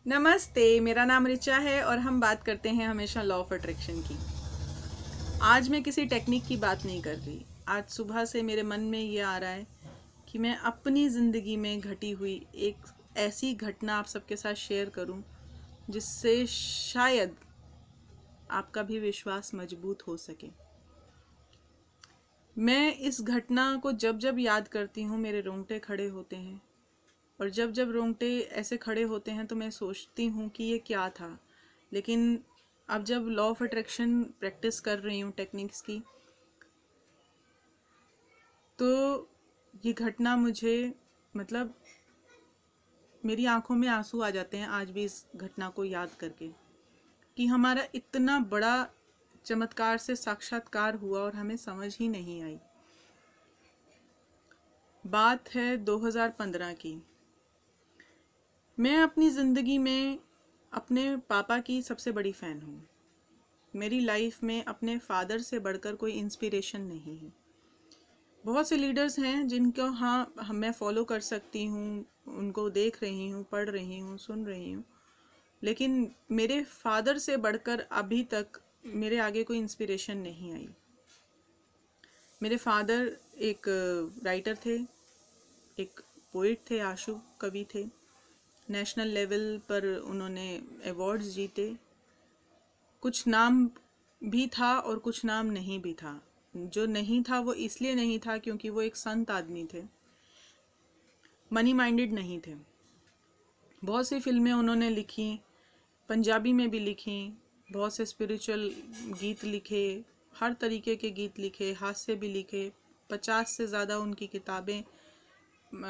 नमस्ते, मेरा नाम रिचा है और हम बात करते हैं हमेशा लॉ ऑफ अट्रैक्शन की। आज मैं किसी टेक्निक की बात नहीं कर रही। आज सुबह से मेरे मन में ये आ रहा है कि मैं अपनी ज़िंदगी में घटी हुई एक ऐसी घटना आप सबके साथ शेयर करूं जिससे शायद आपका भी विश्वास मजबूत हो सके। मैं इस घटना को जब जब याद करती हूँ मेरे रोंगटे खड़े होते हैं, और जब जब रोंगटे ऐसे खड़े होते हैं तो मैं सोचती हूँ कि ये क्या था। लेकिन अब जब लॉ ऑफ अट्रैक्शन प्रैक्टिस कर रही हूँ टेक्निक्स की, तो ये घटना मुझे मतलब मेरी आंखों में आंसू आ जाते हैं आज भी इस घटना को याद करके, कि हमारा इतना बड़ा चमत्कार से साक्षात्कार हुआ और हमें समझ ही नहीं आई। बात है 2015 की। मैं अपनी ज़िंदगी में अपने पापा की सबसे बड़ी फ़ैन हूँ। मेरी लाइफ में अपने फादर से बढ़कर कोई इंस्पिरेशन नहीं है। बहुत से लीडर्स हैं जिनको मैं फॉलो कर सकती हूँ, उनको देख रही हूँ, पढ़ रही हूँ, सुन रही हूँ, लेकिन मेरे फादर से बढ़कर अभी तक मेरे आगे कोई इंस्पिरेशन नहीं आई। मेरे फादर एक राइटर थे, एक पोइट थे, आशु कवि थे। नेशनल लेवल पर उन्होंने अवार्ड्स जीते। कुछ नाम भी था और कुछ नाम नहीं भी था। जो नहीं था वो इसलिए नहीं था क्योंकि वो एक संत आदमी थे, मनी माइंडेड नहीं थे। बहुत सी फिल्में उन्होंने लिखी, पंजाबी में भी लिखी, बहुत से स्पिरिचुअल गीत लिखे, हर तरीके के गीत लिखे, हास्य भी लिखे। 50 से ज़्यादा उनकी किताबें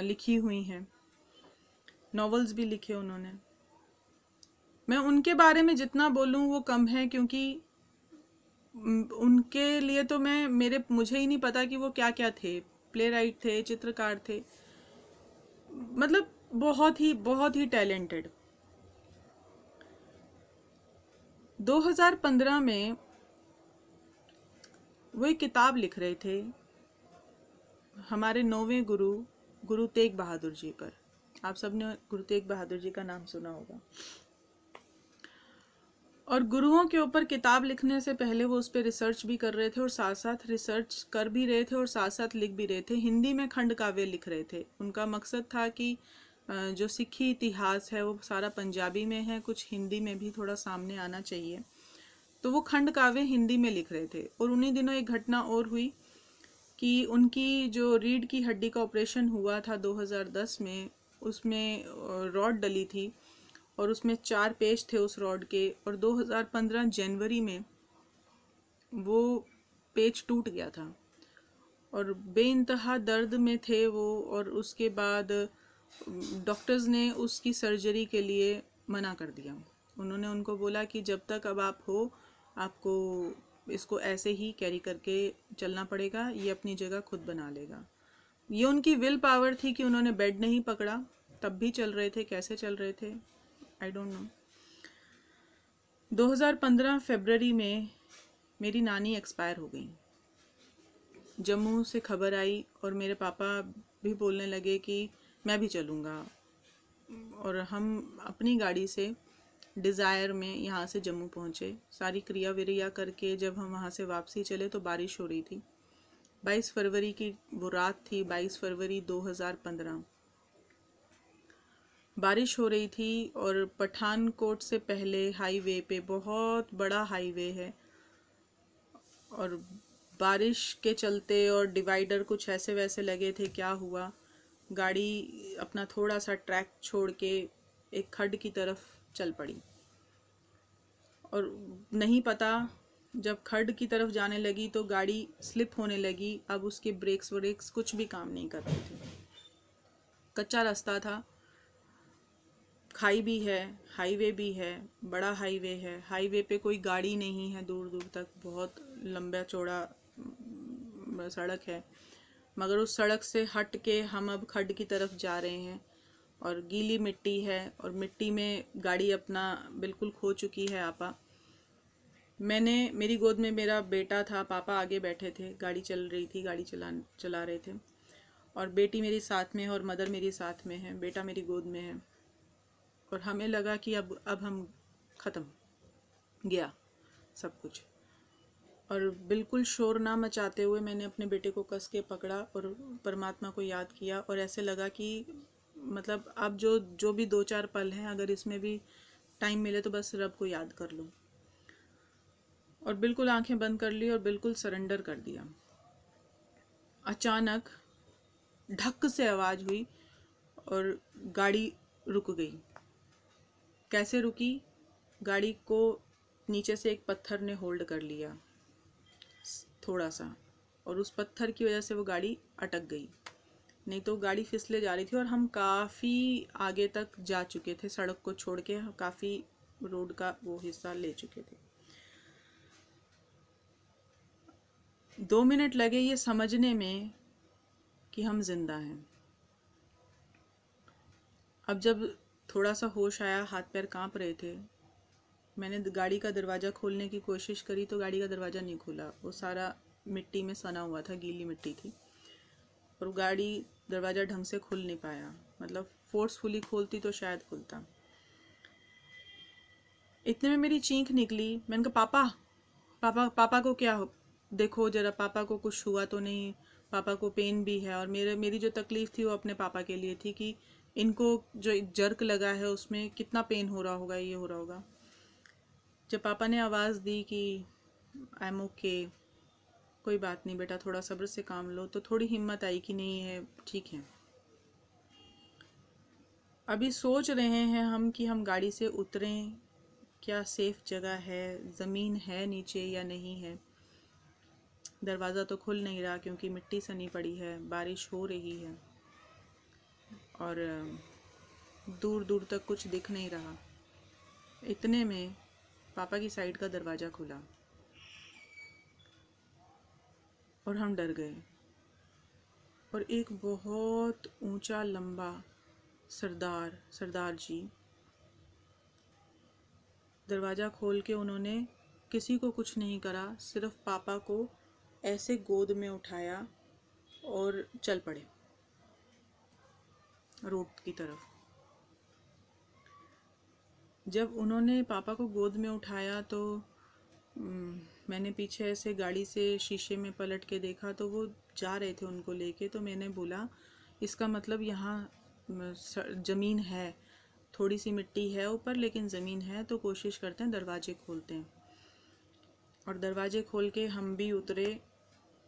लिखी हुई हैं, नॉवेल्स भी लिखे उन्होंने। मैं उनके बारे में जितना बोलूँ वो कम है, क्योंकि उनके लिए तो मुझे ही नहीं पता कि वो क्या क्या थे। प्ले राइट थे, चित्रकार थे, मतलब बहुत ही टैलेंटेड। 2015 में वो एक किताब लिख रहे थे हमारे 9वें गुरु तेग बहादुर जी पर। आप सबने गुरु तेग बहादुर जी का नाम सुना होगा। और गुरुओं के ऊपर किताब लिखने से पहले वो उस पर रिसर्च भी कर रहे थे, और साथ साथ रिसर्च कर भी रहे थे और साथ साथ लिख भी रहे थे। हिंदी में खंड काव्य लिख रहे थे। उनका मकसद था कि जो सिक्खी इतिहास है वो सारा पंजाबी में है, कुछ हिंदी में भी थोड़ा सामने आना चाहिए। तो वो खंड काव्य हिंदी में लिख रहे थे। और उन्हीं दिनों एक घटना और हुई कि उनकी जो रीढ़ की हड्डी का ऑपरेशन हुआ था 2010 में, उसमें रॉड डली थी और उसमें 4 पेच थे उस रॉड के, और 2015 जनवरी में वो पेच टूट गया था और बेइंतहा दर्द में थे वो। और उसके बाद डॉक्टर्स ने उसकी सर्जरी के लिए मना कर दिया। उन्होंने उनको बोला कि जब तक अब आप हो, आपको इसको ऐसे ही कैरी करके चलना पड़ेगा, ये अपनी जगह खुद बना लेगा। ये उनकी विल पावर थी कि उन्होंने बेड नहीं पकड़ा, तब भी चल रहे थे। कैसे चल रहे थे आई डोंट नो। 2015 फरवरी में मेरी नानी एक्सपायर हो गई। जम्मू से खबर आई और मेरे पापा भी बोलने लगे कि मैं भी चलूँगा। और हम अपनी गाड़ी से डिज़ायर में यहाँ से जम्मू पहुँचे। सारी क्रिया विरिया करके जब हम वहाँ से वापसी चले तो बारिश हो रही थी। 22 फरवरी की वो रात थी, 22 फरवरी 2015। बारिश हो रही थी और पठानकोट से पहले हाईवे पे, बहुत बड़ा हाईवे है, और बारिश के चलते और डिवाइडर कुछ ऐसे वैसे लगे थे। क्या हुआ, गाड़ी अपना थोड़ा सा ट्रैक छोड़ के एक खड्ड की तरफ चल पड़ी। और नहीं पता, जब खड्ड की तरफ जाने लगी तो गाड़ी स्लिप होने लगी। अब उसके ब्रेक्स व्रेक्स कुछ भी काम नहीं कर रहे थे। कच्चा रास्ता था, खाई भी है, हाईवे भी है, बड़ा हाईवे है। हाईवे पे कोई गाड़ी नहीं है दूर दूर तक, बहुत लंबा चौड़ा सड़क है। मगर उस सड़क से हट के हम अब खड्ड की तरफ जा रहे हैं, और गीली मिट्टी है, और मिट्टी में गाड़ी अपना बिल्कुल खो चुकी है आपा। मेरी गोद में मेरा बेटा था, पापा आगे बैठे थे, गाड़ी चल रही थी, गाड़ी चला रहे थे, और बेटी मेरी साथ में है और मदर मेरी साथ में है, बेटा मेरी गोद में है। और हमें लगा कि अब हम ख़त्म, गया सब कुछ। और बिल्कुल शोर ना मचाते हुए मैंने अपने बेटे को कस के पकड़ा और परमात्मा को याद किया, और ऐसे लगा कि मतलब अब जो भी 2-4 पल हैं, अगर इसमें भी टाइम मिले तो बस रब को याद कर लूँ। और बिल्कुल आंखें बंद कर ली और बिल्कुल सरेंडर कर दिया। अचानक ढक से आवाज़ हुई और गाड़ी रुक गई। कैसे रुकी? गाड़ी को नीचे से एक पत्थर ने होल्ड कर लिया थोड़ा सा, और उस पत्थर की वजह से वो गाड़ी अटक गई। नहीं तो गाड़ी फिसले जा रही थी और हम काफ़ी आगे तक जा चुके थे, सड़क को छोड़ के काफ़ी रोड का वो हिस्सा ले चुके थे। 2 मिनट लगे ये समझने में कि हम जिंदा हैं। अब जब थोड़ा सा होश आया, हाथ पैर कांप रहे थे, मैंने गाड़ी का दरवाज़ा खोलने की कोशिश करी तो गाड़ी का दरवाज़ा नहीं खुला। वो सारा मिट्टी में सना हुआ था, गीली मिट्टी थी, और गाड़ी दरवाज़ा ढंग से खुल नहीं पाया। मतलब फोर्सफुली खोलती तो शायद खुलता। इतने में मेरी चीख निकली। मैंने कहा पापा, पापा, पापा को क्या हो, देखो जरा पापा को कुछ हुआ तो नहीं, पापा को पेन भी है। और मेरी जो तकलीफ़ थी वो अपने पापा के लिए थी कि इनको जो एक जर्क लगा है उसमें कितना पेन हो रहा होगा, ये हो रहा होगा। जब पापा ने आवाज़ दी कि आई एम ओके, कोई बात नहीं बेटा, थोड़ा सब्र से काम लो, तो थोड़ी हिम्मत आई कि नहीं है, ठीक है। अभी सोच रहे हैं हम कि हम गाड़ी से उतरें, क्या सेफ जगह है, ज़मीन है नीचे या नहीं है। दरवाज़ा तो खुल नहीं रहा क्योंकि मिट्टी सनी पड़ी है, बारिश हो रही है और दूर दूर तक कुछ दिख नहीं रहा। इतने में पापा की साइड का दरवाज़ा खुला और हम डर गए। और एक बहुत ऊंचा लंबा सरदार जी दरवाज़ा खोल के उन्होंने किसी को कुछ नहीं करा, सिर्फ पापा को ऐसे गोद में उठाया और चल पड़े रोड की तरफ। जब उन्होंने पापा को गोद में उठाया तो मैंने पीछे ऐसे गाड़ी से शीशे में पलट के देखा तो वो जा रहे थे उनको लेके। तो मैंने बोला इसका मतलब यहाँ ज़मीन है, थोड़ी सी मिट्टी है ऊपर लेकिन ज़मीन है, तो कोशिश करते हैं दरवाजे खोलते हैं। और दरवाजे खोल के हम भी उतरे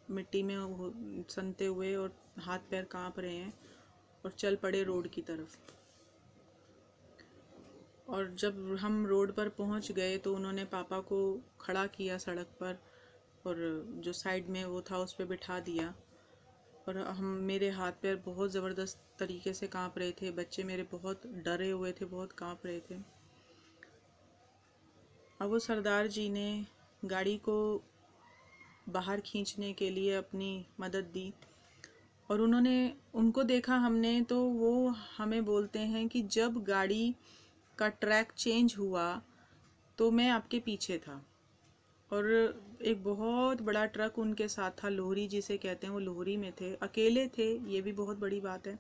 मिट्टी में सनते हुए, और हाथ पैर कांप रहे हैं, और चल पड़े रोड की तरफ। और जब हम रोड पर पहुंच गए तो उन्होंने पापा को खड़ा किया सड़क पर, और जो साइड में वो था उस पर बिठा दिया। और मेरे हाथ पैर बहुत ज़बरदस्त तरीके से कांप रहे थे, बच्चे मेरे बहुत डरे हुए थे, बहुत कांप रहे थे। अब वो सरदार जी ने गाड़ी को बाहर खींचने के लिए अपनी मदद दी, और उनको देखा हमने तो वो हमें बोलते हैं कि जब गाड़ी का ट्रैक चेंज हुआ तो मैं आपके पीछे था। और एक बहुत बड़ा ट्रक उनके साथ था, लोहरी जिसे कहते हैं, वो लोहरी में थे, अकेले थे, ये भी बहुत बड़ी बात है।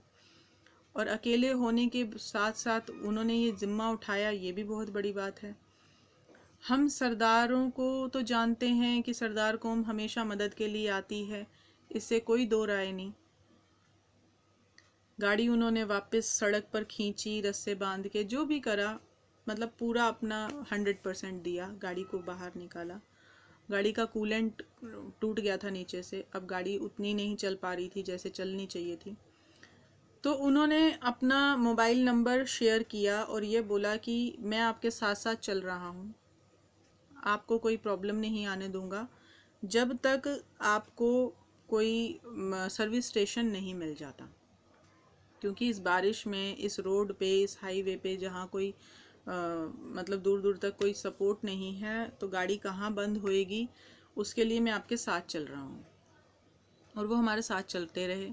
और अकेले होने के साथ साथ उन्होंने ये जिम्मा उठाया, ये भी बहुत बड़ी बात है। हम सरदारों को तो जानते हैं कि सरदार कौम हमेशा मदद के लिए आती है, इससे कोई दो राय नहीं। गाड़ी उन्होंने वापस सड़क पर खींची, रस्से बांध के जो भी करा, मतलब पूरा अपना 100% दिया, गाड़ी को बाहर निकाला। गाड़ी का कूलेंट टूट गया था नीचे से, अब गाड़ी उतनी नहीं चल पा रही थी जैसे चलनी चाहिए थी। तो उन्होंने अपना मोबाइल नंबर शेयर किया और ये बोला कि मैं आपके साथ साथ चल रहा हूँ, आपको कोई प्रॉब्लम नहीं आने दूंगा जब तक आपको कोई सर्विस स्टेशन नहीं मिल जाता। क्योंकि इस बारिश में, इस रोड पे, इस हाईवे पे जहाँ कोई मतलब दूर दूर तक कोई सपोर्ट नहीं है, तो गाड़ी कहाँ बंद होएगी, उसके लिए मैं आपके साथ चल रहा हूँ। और वो हमारे साथ चलते रहे,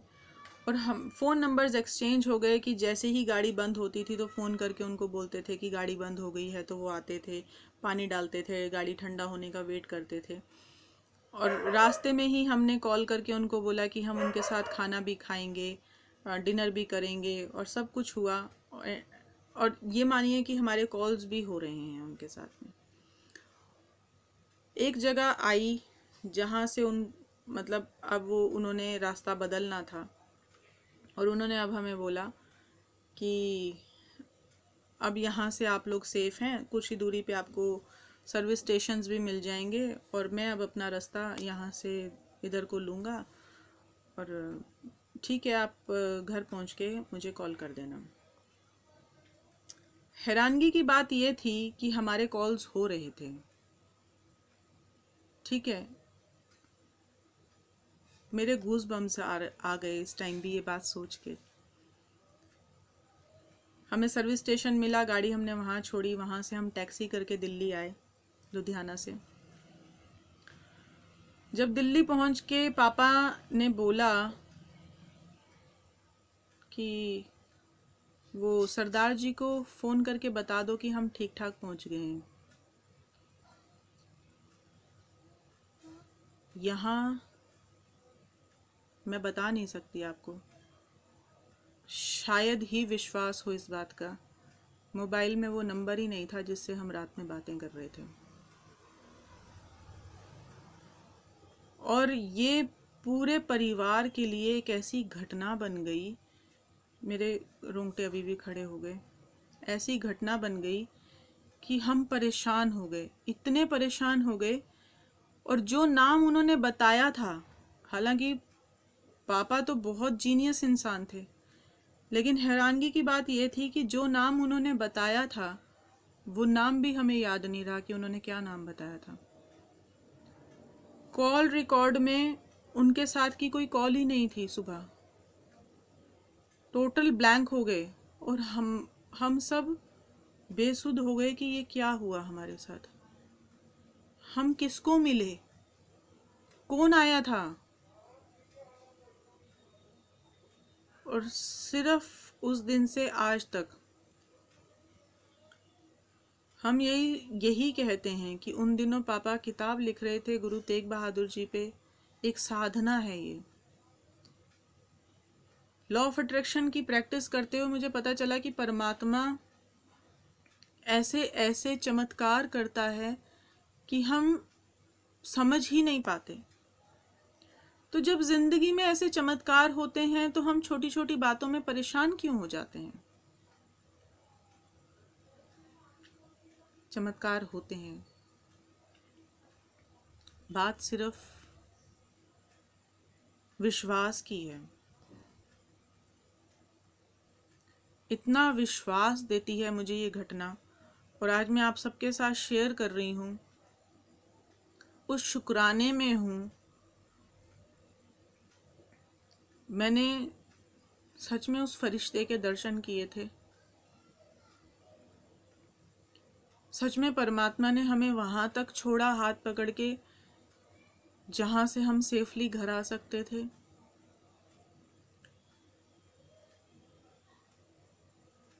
और हम फ़ोन नंबर्स एक्सचेंज हो गए कि जैसे ही गाड़ी बंद होती थी तो फ़ोन करके उनको बोलते थे कि गाड़ी बंद हो गई है, तो वो आते थे, पानी डालते थे, गाड़ी ठंडा होने का वेट करते थे। और रास्ते में ही हमने कॉल करके उनको बोला कि हम उनके साथ खाना भी खाएंगे, डिनर भी करेंगे, और सब कुछ हुआ। और ये मानिए कि हमारे कॉल्स भी हो रहे हैं उनके साथ में। एक जगह आई जहाँ से मतलब अब वो उन्होंने रास्ता बदलना था और उन्होंने अब हमें बोला कि अब यहाँ से आप लोग सेफ़ हैं, कुछ ही दूरी पे आपको सर्विस स्टेशंस भी मिल जाएंगे और मैं अब अपना रास्ता यहाँ से इधर को लूँगा और ठीक है, आप घर पहुँच के मुझे कॉल कर देना। हैरानगी की बात ये थी कि हमारे कॉल्स हो रहे थे, ठीक है। मेरे गूज बम्स आ गए इस टाइम भी ये बात सोच के। हमें सर्विस स्टेशन मिला, गाड़ी हमने वहाँ छोड़ी, वहाँ से हम टैक्सी करके दिल्ली आए, लुधियाना से। जब दिल्ली पहुँच के पापा ने बोला कि वो सरदार जी को फ़ोन करके बता दो कि हम ठीक ठाक पहुँच गए हैं। यहाँ मैं बता नहीं सकती आपको, शायद ही विश्वास हो इस बात का, मोबाइल में वो नंबर ही नहीं था जिससे हम रात में बातें कर रहे थे। और ये पूरे परिवार के लिए एक ऐसी घटना बन गई, मेरे रोंगटे अभी भी खड़े हो गए। ऐसी घटना बन गई कि हम परेशान हो गए, इतने परेशान हो गए। और जो नाम उन्होंने बताया था, हालांकि पापा तो बहुत जीनियस इंसान थे, लेकिन हैरानगी की बात यह थी कि जो नाम उन्होंने बताया था वो नाम भी हमें याद नहीं रहा कि उन्होंने क्या नाम बताया था। कॉल रिकॉर्ड में उनके साथ की कोई कॉल ही नहीं थी। सुबह टोटल ब्लैंक हो गए और हम सब बेसुध हो गए कि ये क्या हुआ हमारे साथ। हम किसको मिले, कौन आया था। और सिर्फ उस दिन से आज तक हम यही कहते हैं कि उन दिनों पापा किताब लिख रहे थे गुरु तेग बहादुर जी पे, एक साधना है ये। लॉ ऑफ अट्रैक्शन की प्रैक्टिस करते हुए मुझे पता चला कि परमात्मा ऐसे ऐसे चमत्कार करता है कि हम समझ ही नहीं पाते। तो जब जिंदगी में ऐसे चमत्कार होते हैं तो हम छोटी छोटी बातों में परेशान क्यों हो जाते हैं। चमत्कार होते हैं, बात सिर्फ विश्वास की है। इतना विश्वास देती है मुझे ये घटना, और आज मैं आप सबके साथ शेयर कर रही हूँ। उस शुक्राने में हूँ। मैंने सच में उस फरिश्ते के दर्शन किए थे। सच में परमात्मा ने हमें वहाँ तक छोड़ा हाथ पकड़ के जहाँ से हम सेफली घर आ सकते थे।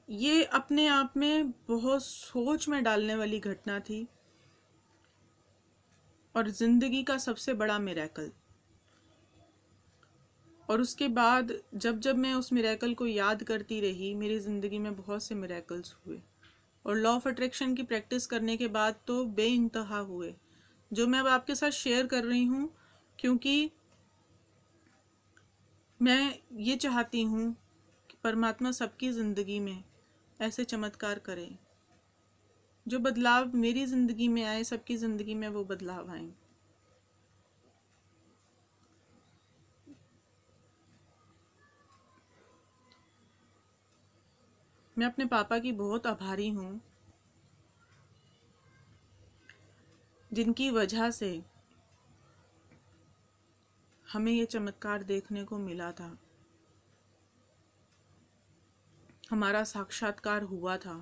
ये अपने आप में बहुत सोच में डालने वाली घटना थी और जिंदगी का सबसे बड़ा मिरेकल। और उसके बाद जब जब मैं उस मिरेकल को याद करती रही, मेरी ज़िंदगी में बहुत से मिरेकल्स हुए। और लॉ ऑफ अट्रैक्शन की प्रैक्टिस करने के बाद तो बेइंतहा हुए, जो मैं अब आपके साथ शेयर कर रही हूँ, क्योंकि मैं ये चाहती हूँ कि परमात्मा सबकी ज़िंदगी में ऐसे चमत्कार करे। जो बदलाव मेरी ज़िंदगी में आए, सबकी ज़िंदगी में वो बदलाव आए। मैं अपने पापा की बहुत आभारी हूँ, जिनकी वजह से हमें ये चमत्कार देखने को मिला था। हमारा साक्षात्कार हुआ था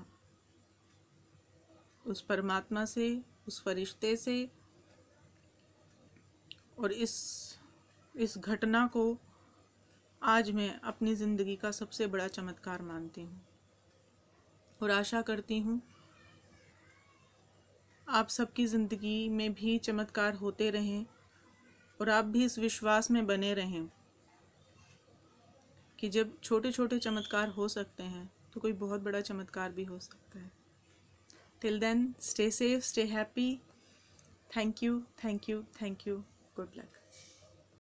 उस परमात्मा से, उस फरिश्ते से। और इस घटना को आज मैं अपनी ज़िंदगी का सबसे बड़ा चमत्कार मानती हूँ और आशा करती हूँ आप सबकी ज़िंदगी में भी चमत्कार होते रहें और आप भी इस विश्वास में बने रहें कि जब छोटे छोटे चमत्कार हो सकते हैं तो कोई बहुत बड़ा चमत्कार भी हो सकता है। Till then, stay safe, stay happy. Thank you, thank you, thank you. Good luck.